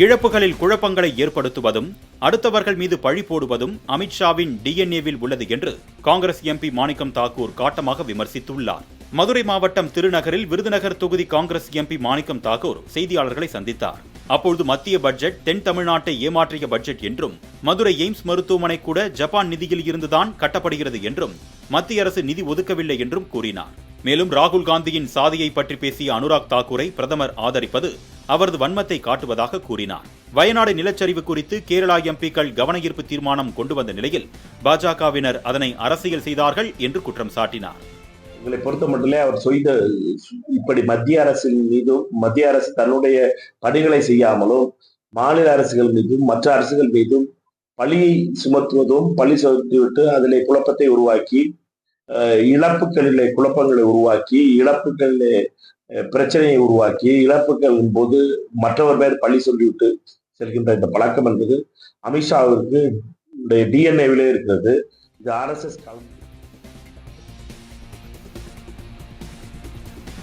இழப்புகளில் குழப்பங்களை ஏற்படுத்துவதும் அடுத்தவர்கள் மீது பழி போடுவதும் அமித்ஷாவின் டிஎன்ஏவில் உள்ளது என்று காங்கிரஸ் எம்பி மாணிக்கம் தாக்கூர் காட்டமாக விமர்சித்துள்ளார். மதுரை மாவட்டம் திருநகரில் விருதுநகர் தொகுதி காங்கிரஸ் எம்பி மாணிக்கம் தாக்கூர் செய்தியாளர்களை சந்தித்தார். அப்பொழுது மத்திய பட்ஜெட் தென் தமிழ்நாட்டை ஏமாற்றிய பட்ஜெட் என்றும், மதுரை எய்ம்ஸ் மருத்துவமனை கூட ஜப்பான் நிதியில் இருந்துதான் கட்டப்படுகிறது என்றும், மத்திய அரசு நிதி ஒதுக்கவில்லை என்றும் கூறினார். மேலும் ராகுல் காந்தியின் சாதியை பற்றி பேசிய அனுராக் தாக்கூரை பிரதமர் ஆதரிப்பது அவரது வன்மத்தை காட்டுவதாக கூறினார். வயநாடு நிலச்சரிவு குறித்து கேரளா எம்பிக்கள் கவன ஈர்ப்பு தீர்மானம் கொண்டு வந்த நிலையில் பாஜகவினர் அதனை அரசியல் செய்தார்கள் என்று குற்றம் சாட்டினார். எங்களை பொறுத்த மட்டுமே அவர் செய்த இப்படி மத்திய அரசின் மீதும், மத்திய அரசு தன்னுடைய பணிகளை செய்யாமலும் மாநில அரசுகள் மீதும் மற்ற அரசுகள் மீதும் பழியை சுமத்துவதும், பழி சுமத்திவிட்டு அதிலே குழப்பத்தை உருவாக்கி, இழப்புகளிலே குழப்பங்களை உருவாக்கி, இழப்புகளிலே பிரச்சனையை உருவாக்கி, இழப்புகளின் போது மற்றவர் பேர் பழி சொல்லிவிட்டு செல்கின்ற இந்த பழக்கம் என்பது அமித்ஷாவிற்கு டிஎன்ஏவிலே இருக்கிறது. இது RSS